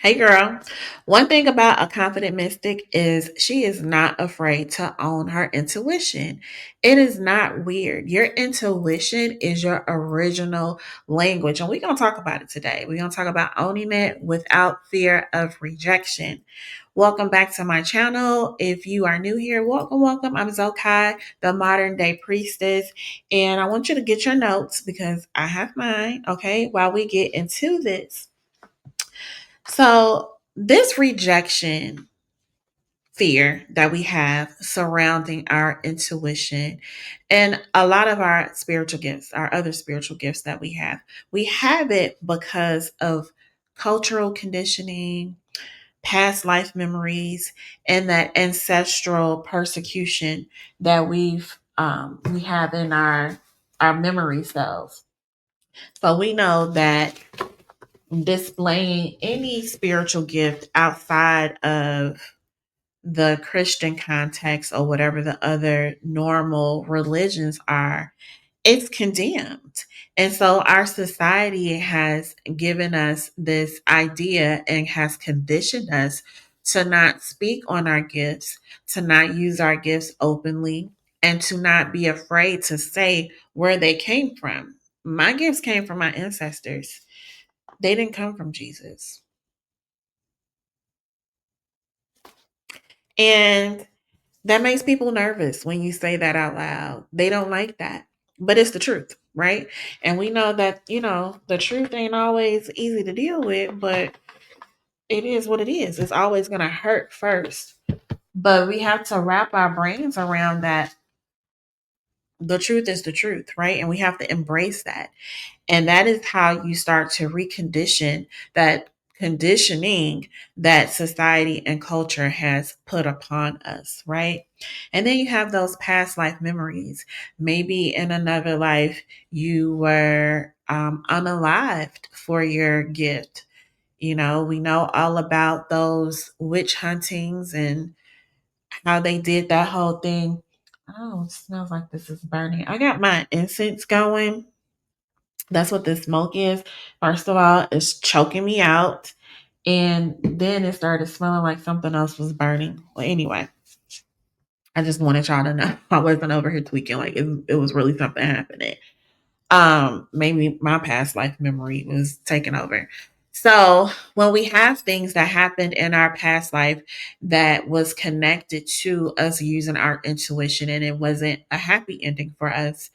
Hey girl. One thing about a confident mystic is she is not afraid to own her intuition. It is not weird. Your intuition is your original language. And we're going to talk about it today. We're going to talk about owning it without fear of rejection. Welcome back to my channel. If you are new here, welcome. I'm Zokai, the modern day priestess. And I want you to get your notes because I have mine, okay, while we get into this. So, this rejection fear that we have surrounding our intuition and a lot of our spiritual gifts, our other spiritual gifts that we have it because of cultural conditioning, past life memories, and that ancestral persecution that we have in our memory cells. So we know that displaying any spiritual gift outside of the Christian context or whatever the other normal religions are, it's condemned. And so our society has given us this idea and has conditioned us to not speak on our gifts, to not use our gifts openly, and to not be afraid to say where they came from. My gifts came from my ancestors. They didn't come from Jesus. And that makes people nervous when you say that out loud. They don't like that. But it's the truth, right? And we know that, the truth ain't always easy to deal with, but it is what it is. It's always going to hurt first. But we have to wrap our brains around that the truth is the truth, right? And we have to embrace that. And that is how you start to recondition that conditioning that society and culture has put upon us, right? And then you have those past life memories. Maybe in another life, you were unalived for your gift. We know all about those witch huntings and how they did that whole thing. Oh, it smells like this is burning. I got my incense going. That's what the smoke is. First of all, it's choking me out. And then it started smelling like something else was burning. Well, anyway, I just wanted y'all to know I wasn't over here tweaking. Like it was really something happening. Maybe my past life memory was taken over. So when we have things that happened in our past life that was connected to us using our intuition and it wasn't a happy ending for us,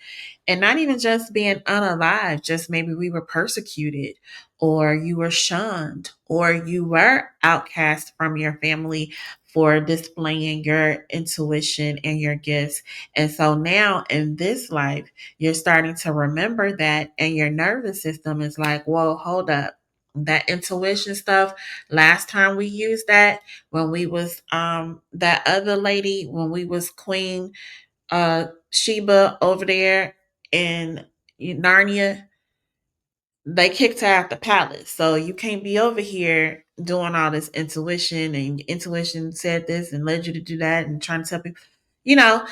and not even just being unalive, just maybe we were persecuted or you were shunned or you were outcast from your family for displaying your intuition and your gifts. And so now in this life, you're starting to remember that and your nervous system is like, whoa, hold up. That intuition stuff, last time we used that when we was that other lady, when we was Queen Sheba over there in Narnia, they kicked her out the palace. So you can't be over here doing all this intuition and intuition said this and led you to do that and trying to tell people,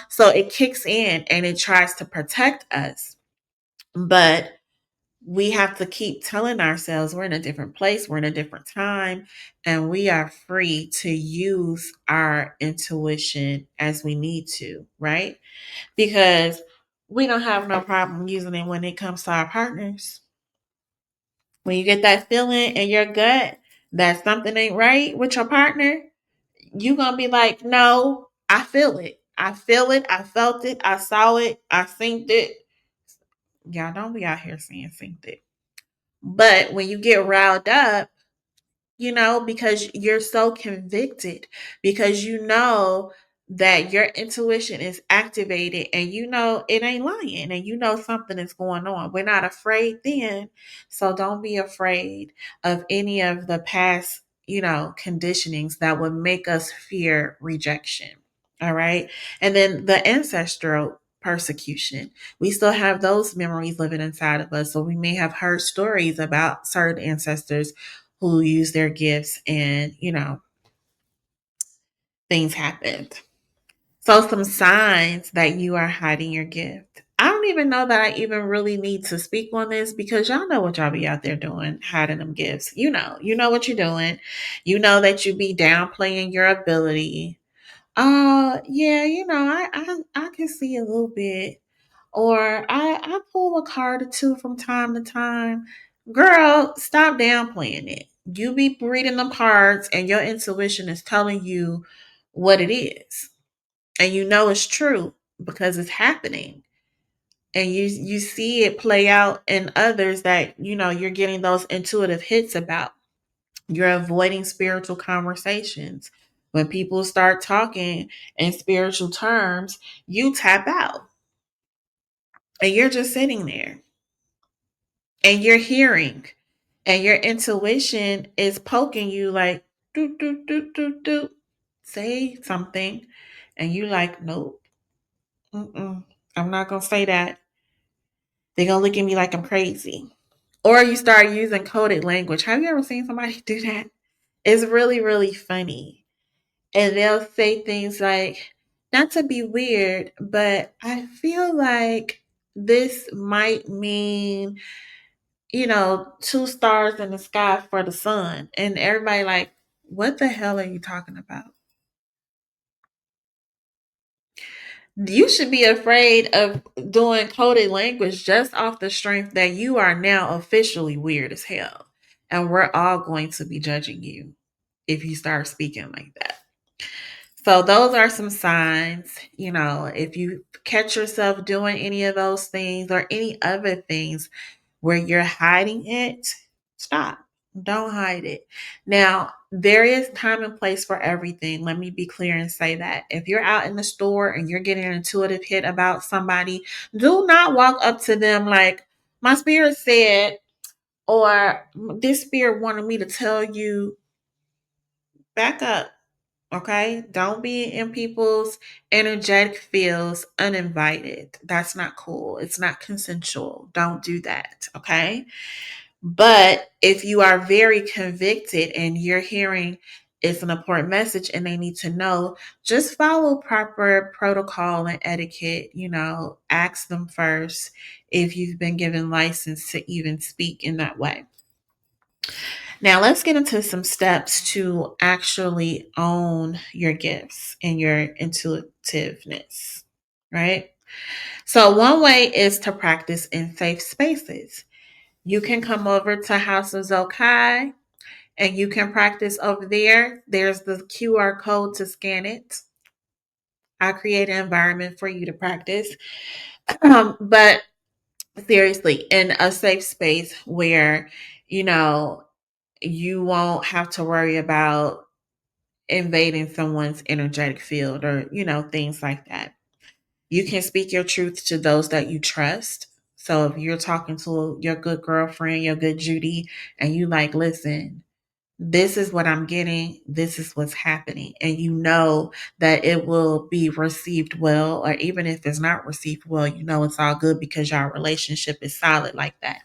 so it kicks in and it tries to protect us. But we have to keep telling ourselves we're in a different place, we're in a different time, and we are free to use our intuition as we need to, right? Because we don't have no problem using it when it comes to our partners. When you get that feeling in your gut that something ain't right with your partner, you gonna be like, no, I feel it. I feel it. I felt it. I saw it. I synced it. Y'all don't be out here saying synced it. But when you get riled up, because you're so convicted, because that your intuition is activated and it ain't lying and something is going on. We're not afraid then. So don't be afraid of any of the past, conditionings that would make us fear rejection. All right. And then the ancestral persecution. We still have those memories living inside of us. So we may have heard stories about certain ancestors who use their gifts and, things happened. So some signs that you are hiding your gift. I don't don't even know that I even really need to speak on this because y'all know what y'all be out there doing, hiding them gifts. You know what you're doing. You know that you be downplaying your ability. Yeah, I can see a little bit. Or I pull a card or two from time to time. Girl, stop downplaying it. You be reading them cards and your intuition is telling you what it is. And you know it's true because it's happening. And you see it play out in others that, you're getting those intuitive hits about. You're avoiding spiritual conversations. When people start talking in spiritual terms, you tap out and you're just sitting there and you're hearing and your intuition is poking you like, do, do, do, do, do, say something. And you like, nope, I'm not going to say that. They're going to look at me like I'm crazy. Or you start using coded language. Have you ever seen somebody do that? It's really, really funny. And they'll say things like, not to be weird, but I feel like this might mean, two stars in the sky for the sun. And everybody like, what the hell are you talking about? You should be afraid of doing coded language just off the strength that you are now officially weird as hell. And we're all going to be judging you if you start speaking like that. So those are some signs, if you catch yourself doing any of those things or any other things where you're hiding it, stop. Don't hide it. Now, there is time and place for everything. Let me be clear and say that. If you're out in the store and you're getting an intuitive hit about somebody, do not walk up to them like, my spirit said, or this spirit wanted me to tell you, back up. Okay? Don't be in people's energetic fields uninvited. That's not cool. It's not consensual. Don't do that. Okay? But if you are very convicted and you're hearing it's an important message and they need to know, just follow proper protocol and etiquette. Ask them first if you've been given license to even speak in that way. Now, let's get into some steps to actually own your gifts and your intuitiveness, right? So, one way is to practice in safe spaces. You can come over to House of Zokai and you can practice over there. There's the QR code to scan it. I create an environment for you to practice. But seriously, in a safe space where, you know, you won't have to worry about invading someone's energetic field or, things like that. You can speak your truth to those that you trust. So if you're talking to your good girlfriend, your good Judy, and you like, listen, this is what I'm getting, this is what's happening. And you know that it will be received well, or even if it's not received well, it's all good because your relationship is solid like that.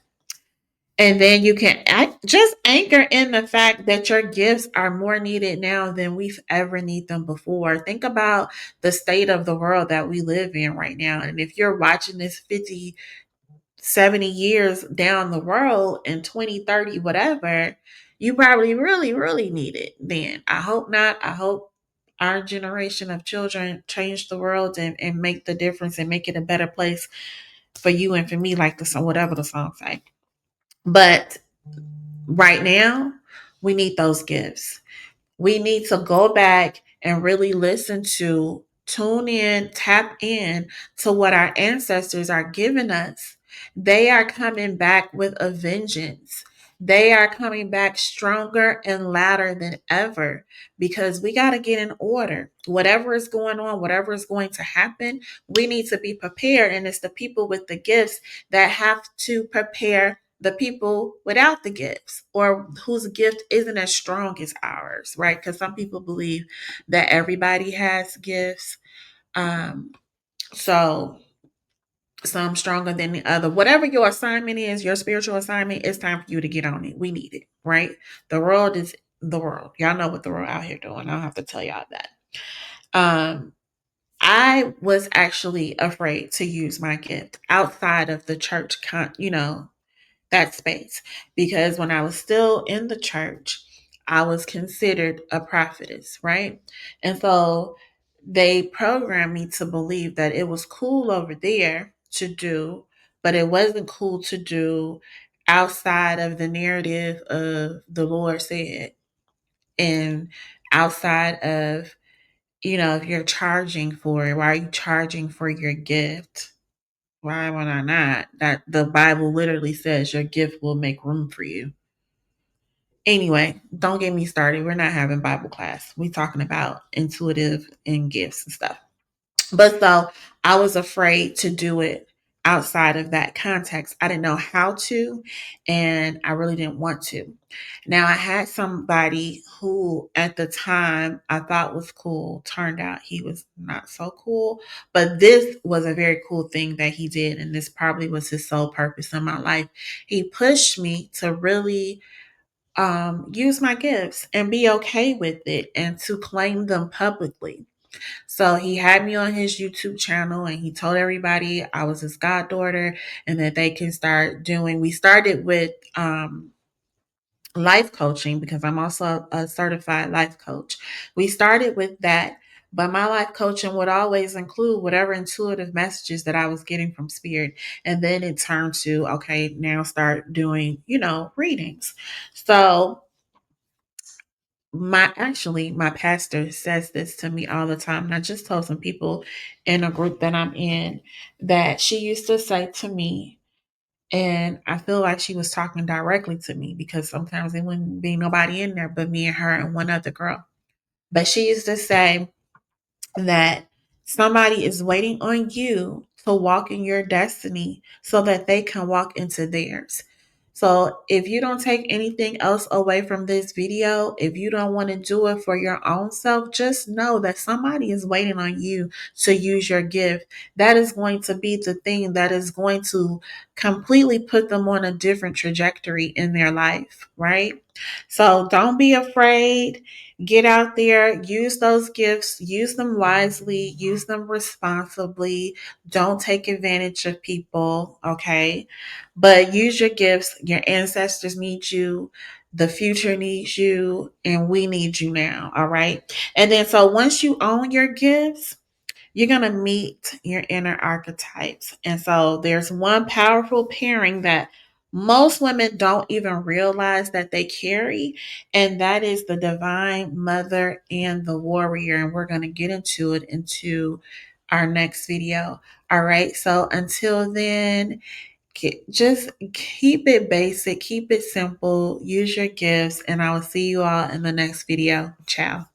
And then you can just anchor in the fact that your gifts are more needed now than we've ever need them before. Think about the state of the world that we live in right now. And if you're watching this 50, 70 years down the road in 20, 30, whatever, you probably really, really need it then. I hope not. I hope our generation of children change the world and make the difference and make it a better place for you and for me, like the song, whatever the song say. But right now, we need those gifts. We need to go back and really listen to, tune in, tap in to what our ancestors are giving us. They are coming back with a vengeance. They are coming back stronger and louder than ever because we got to get in order. Whatever is going on, whatever is going to happen, we need to be prepared. And it's the people with the gifts that have to prepare the people without the gifts or whose gift isn't as strong as ours, right? Because some people believe that everybody has gifts. Um, so some stronger than the other. Whatever your assignment is, your spiritual assignment, it's time for you to get on it. We need it, right? The world is the world. Y'all know what the world out here doing. I don't have to tell y'all that. Um, I was actually afraid to use my gift outside of the church, that space. Because when I was still in the church, I was considered a prophetess, right? And so they programmed me to believe that it was cool over there to do, but it wasn't cool to do outside of the narrative of the Lord said, and outside of, if you're charging for it, why are you charging for your gift? Why would I not? That the Bible literally says your gift will make room for you. Anyway, don't get me started. We're not having Bible class. We talking about intuitive and gifts and stuff. But so I was afraid to do it outside of that context. I didn't know how to, and I really didn't want to. Now, I had somebody who at the time I thought was cool. Turned out he was not so cool. But this was a very cool thing that he did. And this probably was his sole purpose in my life. He pushed me to really use my gifts and be okay with it and to claim them publicly. So he had me on his YouTube channel and he told everybody I was his goddaughter and that they can start doing. We started with life coaching because I'm also a certified life coach. We started with that, but my life coaching would always include whatever intuitive messages that I was getting from spirit. And then it turned to, okay, now start doing, readings. So my pastor says this to me all the time, and I just told some people in a group that I'm in that she used to say to me, and I feel like she was talking directly to me because sometimes there wouldn't be nobody in there but me and her and one other girl. But she used to say that somebody is waiting on you to walk in your destiny so that they can walk into theirs. So if you don't take anything else away from this video, if you don't want to do it for your own self, just know that somebody is waiting on you to use your gift. That is going to be the thing that is going to completely put them on a different trajectory in their life, right? So don't be afraid. Get out there, use those gifts, use them wisely, use them responsibly. Don't take advantage of people, okay? But use your gifts. Your ancestors need you, the future needs you, and we need you now, all right? And then, so once you own your gifts, you're going to meet your inner archetypes. And so there's one powerful pairing that most women don't even realize that they carry, and that is the divine mother and the warrior. And we're going to get into our next video. All right. So until then, just keep it basic, keep it simple, use your gifts, and I will see you all in the next video. Ciao.